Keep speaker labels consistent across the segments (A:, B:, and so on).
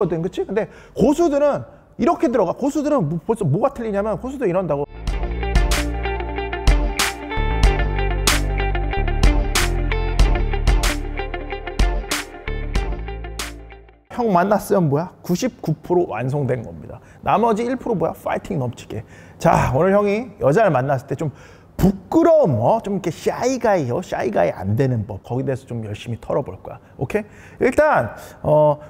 A: 거든, 그치? 근데 고수들은 이렇게 들어가. 고수들은 벌써 뭐가 틀리냐면 고수도 이런다고. 형 만났으면 뭐야? 99% 완성된 겁니다. 나머지 1% 뭐야? 파이팅 넘치게. 자, 오늘 형이 여자를 만났을 때 좀 부끄러움, 좀 이렇게 샤이가이 안 되는 법, 거기에 대해서 좀 열심히 털어볼 거야. 오케이? 일단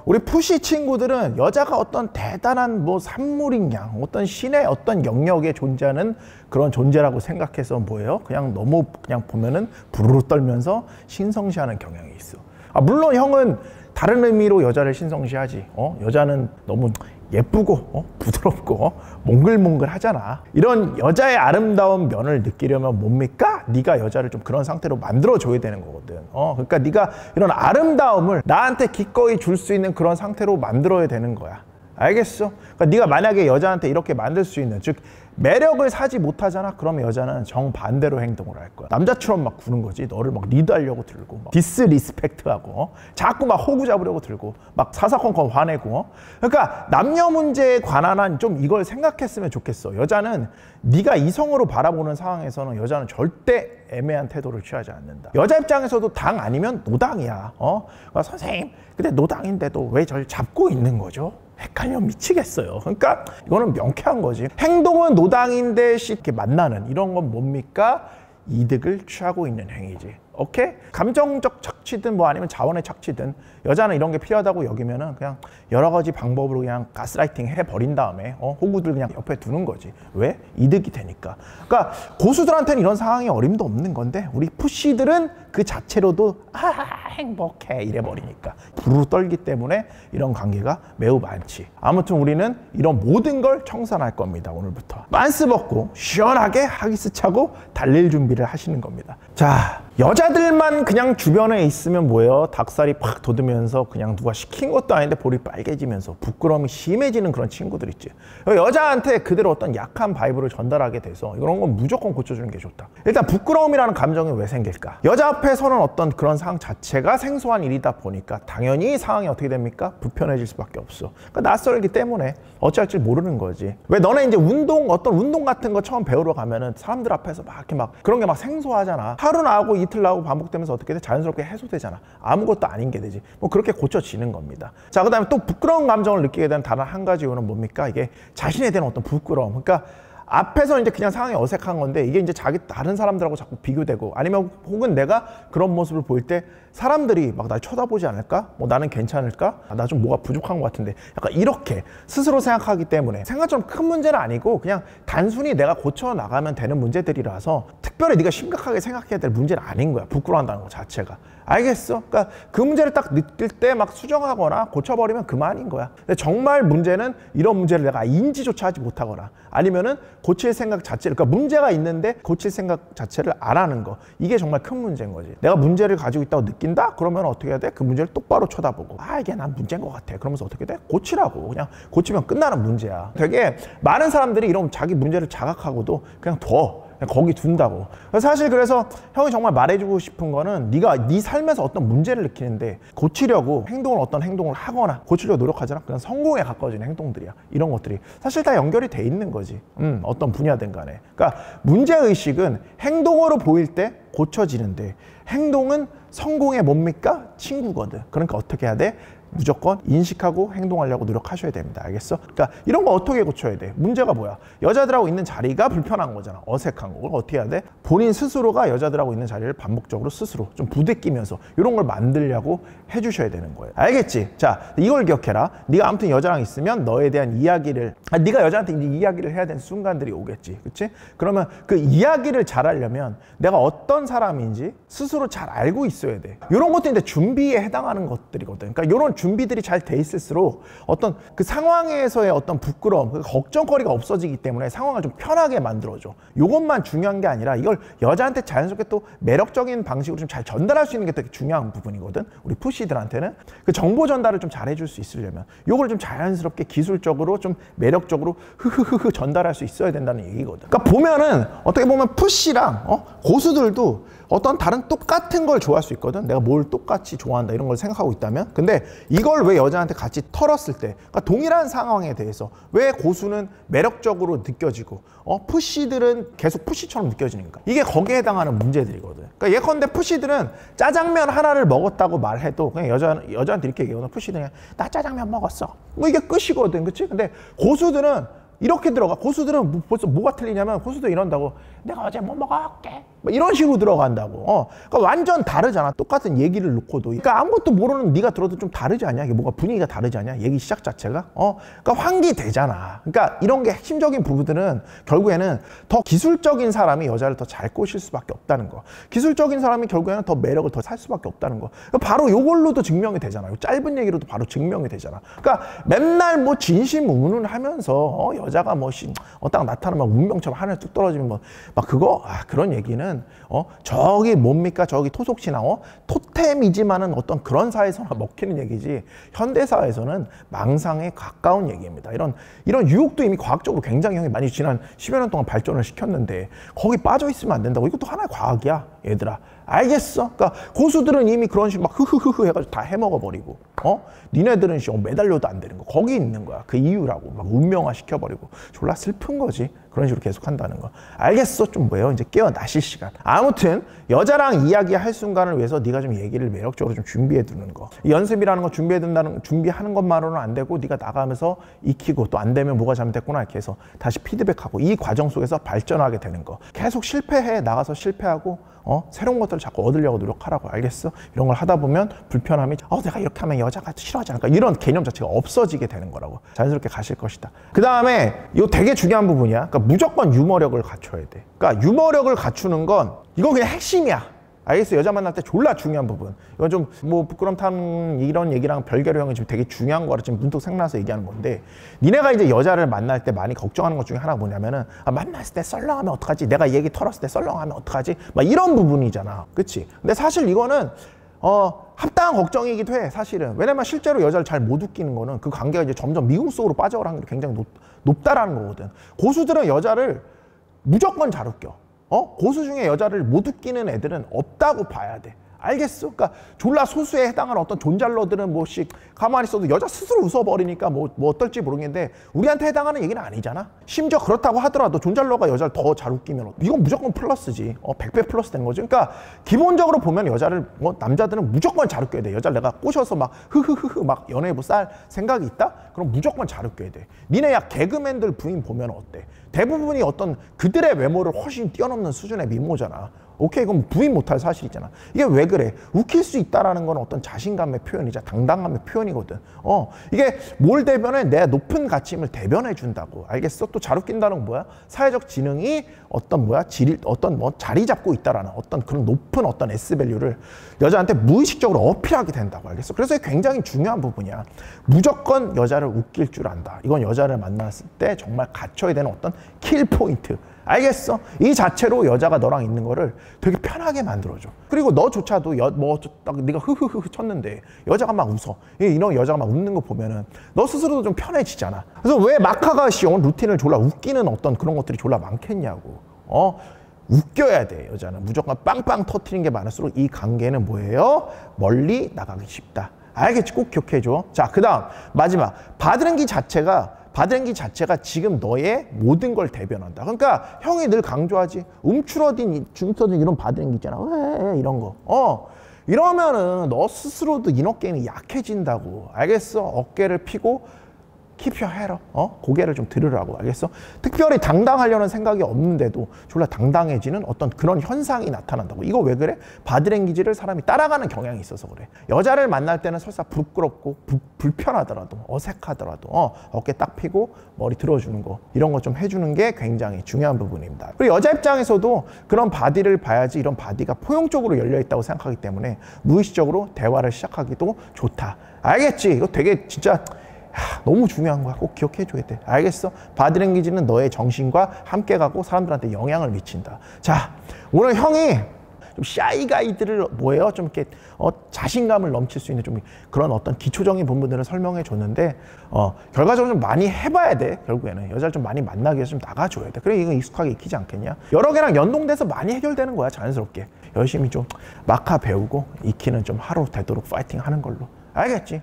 A: 우리 푸시 친구들은 여자가 어떤 대단한 뭐 산물인 양, 어떤 신의 어떤 영역에 존재하는 그런 존재라고 생각해서 뭐예요? 그냥 너무 그냥 보면은 부르르 떨면서 신성시하는 경향이 있어. 물론 형은 다른 의미로 여자를 신성시하지. 여자는 너무 예쁘고 부드럽고 몽글몽글 하잖아. 이런 여자의 아름다운 면을 느끼려면 뭡니까? 네가 여자를 좀 그런 상태로 만들어줘야 되는 거거든. 그러니까 네가 이런 아름다움을 나한테 기꺼이 줄 수 있는 그런 상태로 만들어야 되는 거야. 알겠어? 그러니까 네가 만약에 여자한테 이렇게 만들 수 있는, 즉 매력을 사지 못하잖아? 그러면 여자는 정반대로 행동을 할 거야. 남자처럼 막 구는 거지. 너를 막 리드하려고 들고, 막 디스리스펙트하고, 자꾸 막 호구 잡으려고 들고, 막 사사건건 화내고. 그러니까 남녀 문제에 관한 한 좀 이걸 생각했으면 좋겠어. 여자는 네가 이성으로 바라보는 상황에서는 여자는 절대 애매한 태도를 취하지 않는다. 여자 입장에서도 당 아니면 노당이야. 그러니까 선생님, 근데 노당인데도 왜 저를 잡고 있는 거죠? 헷갈려 미치겠어요. 그러니까 이거는 명쾌한 거지. 행동은 노당인데 이렇게 만나는 이런 건 뭡니까? 이득을 취하고 있는 행위지. 오케이? 감정적 착취든 뭐 아니면 자원의 착취든 여자는 이런 게 필요하다고 여기면은 그냥 여러 가지 방법으로 그냥 가스라이팅 해버린 다음에 호구들 그냥 옆에 두는 거지. 왜? 이득이 되니까. 그러니까 고수들한테는 이런 상황이 어림도 없는 건데 우리 푸시들은 그 자체로도 행복해 이래버리니까 부르르 떨기 때문에 이런 관계가 매우 많지. 아무튼 우리는 이런 모든 걸 청산할 겁니다. 오늘부터 만스 벗고 시원하게 하기스 차고 달릴 준비를 하시는 겁니다. 자, 여자들만 그냥 주변에 있으면 뭐예요? 닭살이 팍 돋으면서 그냥 누가 시킨 것도 아닌데 볼이 빨개지면서 부끄러움이 심해지는 그런 친구들 있지. 여자한테 그대로 어떤 약한 바이브를 전달하게 돼서 이런 건 무조건 고쳐주는 게 좋다. 일단 부끄러움이라는 감정이 왜 생길까? 여자 앞에 서는 어떤 그런 상황 자체가 생소한 일이다 보니까 당연히 상황이 어떻게 됩니까? 불편해질 수밖에 없어. 그러니까 낯설기 때문에 어찌할 줄 모르는 거지. 왜 너네 이제 어떤 운동 같은 거 처음 배우러 가면은 사람들 앞에서 막 이렇게 막 그런 게 막 생소하잖아. 하루 나오고 이틀 나오고 반복되면서 어떻게 돼? 자연스럽게 해소되잖아. 아무것도 아닌 게 되지. 뭐 그렇게 고쳐지는 겁니다. 자, 그 다음에 또 부끄러운 감정을 느끼게 되는 다른 한 가지 이유는 뭡니까? 이게 자신에 대한 어떤 부끄러움. 그러니까 앞에서 이제 그냥 상황이 어색한 건데 이게 이제 자기 다른 사람들하고 자꾸 비교되고 아니면 혹은 내가 그런 모습을 보일 때 사람들이 막 날 쳐다보지 않을까? 뭐 나는 괜찮을까? 나 좀 뭐가 부족한 것 같은데 약간 이렇게 스스로 생각하기 때문에 생각처럼 큰 문제는 아니고 그냥 단순히 내가 고쳐 나가면 되는 문제들이라서 특별히 네가 심각하게 생각해야 될 문제는 아닌 거야. 부끄러워한다는 것 자체가. 알겠어? 그러니까 그 문제를 딱 느낄 때 막 수정하거나 고쳐버리면 그만인 거야. 근데 정말 문제는 이런 문제를 내가 인지조차 하지 못하거나 아니면은 고칠 생각 자체를, 그러니까 문제가 있는데 고칠 생각 자체를 안 하는 거. 이게 정말 큰 문제인 거지. 내가 문제를 가지고 있다고 느낀다? 그러면 어떻게 해야 돼? 그 문제를 똑바로 쳐다보고 이게 난 문제인 것 같아. 그러면서 어떻게 돼? 고치라고. 그냥 고치면 끝나는 문제야. 되게 많은 사람들이 이런 자기 문제를 자각하고도 그냥 거기 둔다고. 사실 그래서 형이 정말 말해주고 싶은 거는 네가 네 삶에서 어떤 문제를 느끼는데 고치려고 어떤 행동을 하거나 고치려고 노력하잖아. 그냥 성공에 가까워지는 행동들이야. 이런 것들이 사실 다 연결이 돼 있는 거지. 어떤 분야든 간에. 그러니까 문제의식은 행동으로 보일 때 고쳐지는데 행동은 성공의 뭡니까? 친구거든. 그러니까 어떻게 해야 돼? 무조건 인식하고 행동하려고 노력하셔야 됩니다. 알겠어? 그러니까 이런 거 어떻게 고쳐야 돼? 문제가 뭐야? 여자들하고 있는 자리가 불편한 거잖아. 어색한 거. 그걸 어떻게 해야 돼? 본인 스스로가 여자들하고 있는 자리를 반복적으로 스스로 좀 부대끼면서 이런 걸 만들려고 해주셔야 되는 거예요. 알겠지? 자, 이걸 기억해라. 네가 아무튼 여자랑 있으면 너에 대한 이야기를 네가 여자한테 이제 이야기를 해야 되는 순간들이 오겠지. 그치? 그러면 그 이야기를 잘하려면 내가 어떤 사람인지 스스로 잘 알고 있어야 돼. 이런 것도 이제 준비에 해당하는 것들이거든. 그러니까 이런 준비들이 잘 돼 있을수록 어떤 그 상황에서의 어떤 부끄러움, 그 걱정거리가 없어지기 때문에 상황을 좀 편하게 만들어줘. 이것만 중요한 게 아니라 이걸 여자한테 자연스럽게 또 매력적인 방식으로 좀 잘 전달할 수 있는 게 되게 중요한 부분이거든. 우리 푸시들한테는 그 정보 전달을 좀 잘 해줄 수 있으려면 이걸 좀 자연스럽게 기술적으로 좀 매력적으로 전달할 수 있어야 된다는 얘기거든. 그러니까 보면은 어떻게 보면 푸시랑 고수들도 어떤 다른 똑같은 걸 좋아할 수 있거든. 내가 뭘 똑같이 좋아한다 이런 걸 생각하고 있다면. 근데 이걸 왜 여자한테 같이 털었을 때, 그러니까 동일한 상황에 대해서 왜 고수는 매력적으로 느껴지고 푸시들은 계속 푸시처럼 느껴지니까, 이게 거기에 해당하는 문제들이거든. 그러니까 예컨대 푸시들은 짜장면 하나를 먹었다고 말해도 그냥 여자한테 이렇게 얘기하거든. 푸시들은 나 짜장면 먹었어, 뭐 이게 끝이거든. 그치? 근데 고수들은 이렇게 들어가. 고수들은 벌써 뭐가 틀리냐면, 고수들 이런다고, 내가 어제 뭐 먹었게, 뭐 이런 식으로 들어간다고. 그러니까 완전 다르잖아, 똑같은 얘기를 놓고도. 그러니까 아무것도 모르는 네가 들어도 좀 다르지 않냐, 이게 뭔가 분위기가 다르지 않냐, 얘기 시작 자체가. 그러니까 환기되잖아. 그러니까 이런 게 핵심적인 부분들은 결국에는 더 기술적인 사람이 여자를 더 잘 꼬실 수밖에 없다는 거, 기술적인 사람이 결국에는 더 매력을 더 살 수밖에 없다는 거. 그러니까 바로 요걸로도 증명이 되잖아요. 짧은 얘기로도 바로 증명이 되잖아. 그러니까 맨날 뭐 진심우는 하면서 여자가 뭐 딱 나타나면 운명처럼 하늘에 뚝 떨어지면 뭐 막 그거, 그런 얘기는 저기 뭡니까, 저기 토속신앙, 토템이지만은 어떤 그런 사회에서나 먹히는 얘기지, 현대사회에서는 망상에 가까운 얘기입니다. 이런 유혹도 이미 과학적으로 굉장히 형이 많이 지난 10여 년 동안 발전을 시켰는데 거기 빠져 있으면 안 된다고. 이것도 하나의 과학이야 얘들아, 알겠어? 그러니까 고수들은 이미 그런 식으로 막 흐흐흐흐 해가지고 다 해먹어버리고, 니네들은 매달려도 안 되는 거 거기 있는 거야. 그 이유라고 막 운명화 시켜버리고. 졸라 슬픈 거지, 그런 식으로 계속 한다는 거. 알겠어? 좀 뭐예요? 이제 깨어나실 시간. 아무튼 여자랑 이야기할 순간을 위해서 네가 좀 얘기를 매력적으로 좀 준비해 두는 거. 이 연습이라는 거 준비하는 것만으로는 안 되고, 네가 나가면서 익히고, 또 안 되면 뭐가 잘못됐구나 이렇게 해서 다시 피드백하고, 이 과정 속에서 발전하게 되는 거. 계속 실패해, 나가서 실패하고 새로운 것들을 자꾸 얻으려고 노력하라고. 알겠어? 이런 걸 하다 보면 불편함이, 내가 이렇게 하면 여자가 싫어하지 않을까, 이런 개념 자체가 없어지게 되는 거라고. 자연스럽게 가실 것이다. 그 다음에 이거 되게 중요한 부분이야. 그러니까 무조건 유머력을 갖춰야 돼. 그러니까 유머력을 갖추는 건 이건 그냥 핵심이야. 알겠어? 여자 만날 때 졸라 중요한 부분. 이건 좀 뭐 부끄럼 타는 이런 얘기랑 별개로 형이 지금 되게 중요한 거라 지금 문득 생각나서 얘기하는 건데, 니네가 이제 여자를 만날 때 많이 걱정하는 것 중에 하나가 뭐냐면은, 만났을 때 썰렁하면 어떡하지, 내가 얘기 털었을 때 썰렁하면 어떡하지, 막 이런 부분이잖아. 그치? 근데 사실 이거는 합당한 걱정이기도 해, 사실은. 왜냐면 실제로 여자를 잘 못 웃기는 거는 그 관계가 이제 점점 미궁 속으로 빠져갈 확률이 굉장히 높다라는 거거든. 고수들은 여자를 무조건 잘 웃겨. 고수 중에 여자를 못 웃기는 애들은 없다고 봐야 돼. 알겠어? 그러니까 졸라 소수에 해당하는 어떤 존잘러들은 뭐씩 가만히 있어도 여자 스스로 웃어버리니까 뭐 어떨지 모르겠는데, 우리한테 해당하는 얘기는 아니잖아. 심지어 그렇다고 하더라도 존잘러가 여자를 더 잘 웃기면 이건 무조건 플러스지. 100배 플러스 되는 거지. 그러니까 기본적으로 보면 여자를, 남자들은 무조건 잘 웃겨야 돼. 여자를 내가 꼬셔서 막 흐흐흐흐 막 연애부 쌀 생각이 있다? 그럼 무조건 잘 웃겨야 돼. 니네 야 개그맨들 부인 보면 어때? 대부분이 어떤 그들의 외모를 훨씬 뛰어넘는 수준의 미모잖아. 오케이, 그럼 부인 못할 사실이잖아. 이게 왜 그래? 웃길 수 있다라는 건 어떤 자신감의 표현이자 당당함의 표현이거든. 이게 뭘 대변해? 내 높은 가치임을 대변해 준다고. 알겠어? 또 잘 웃긴다는 건 뭐야? 사회적 지능이 어떤 자리 잡고 있다라는 어떤 그런 높은 어떤 S밸류를 여자한테 무의식적으로 어필하게 된다고. 알겠어? 그래서 이게 굉장히 중요한 부분이야. 무조건 여자를 웃길 줄 안다. 이건 여자를 만났을 때 정말 갖춰야 되는 어떤 킬 포인트. 알겠어? 이 자체로 여자가 너랑 있는 거를 되게 편하게 만들어줘. 그리고 너조차도 네가 흐흐흐 쳤는데 여자가 막 웃어. 이런 여자가 막 웃는 거 보면은 너 스스로도 좀 편해지잖아. 그래서 왜 마카가 루틴을 졸라 웃기는 어떤 그런 것들이 졸라 많겠냐고. 웃겨야 돼. 여자는 무조건 빵빵 터트리는 게 많을수록 이 관계는 뭐예요? 멀리 나가기 쉽다. 알겠지? 꼭 기억해줘. 자, 그 다음 마지막, 바드랭기 자체가 지금 너의 모든 걸 대변한다. 그러니까 형이 늘 강조하지, 움츠러든 이런 바드랭기 있잖아. 왜 이런 거. 이러면은 너 스스로도 이너게임이 약해진다고. 알겠어? 어깨를 펴고 keep your head up. 고개를 좀 들으라고. 알겠어? 특별히 당당하려는 생각이 없는데도 졸라 당당해지는 어떤 그런 현상이 나타난다고. 이거 왜 그래? 바디랭귀지를 사람이 따라가는 경향이 있어서 그래. 여자를 만날 때는 설사 부끄럽고 불편하더라도, 어색하더라도 어깨 딱 펴고 머리 들어주는 거, 이런 거 좀 해주는 게 굉장히 중요한 부분입니다. 그리고 여자 입장에서도 그런 바디를 봐야지 이런 바디가 포용적으로 열려있다고 생각하기 때문에 무의식적으로 대화를 시작하기도 좋다. 알겠지? 이거 되게 진짜 너무 중요한 거야. 꼭 기억해줘야 돼. 알겠어? 바디랭귀지는 너의 정신과 함께 가고 사람들한테 영향을 미친다. 자, 오늘 형이 좀 샤이 가이들을 뭐예요? 좀 이렇게 자신감을 넘칠 수 있는 좀 그런 어떤 기초적인 부분들을 설명해 줬는데 결과적으로 좀 많이 해봐야 돼. 결국에는 여자를 좀 많이 만나기 위해서 좀 나가줘야 돼. 그래 이거 익숙하게 익히지 않겠냐? 여러 개랑 연동돼서 많이 해결되는 거야. 자연스럽게 열심히 좀 마카 배우고 익히는 좀 하루 되도록 파이팅 하는 걸로. 알겠지?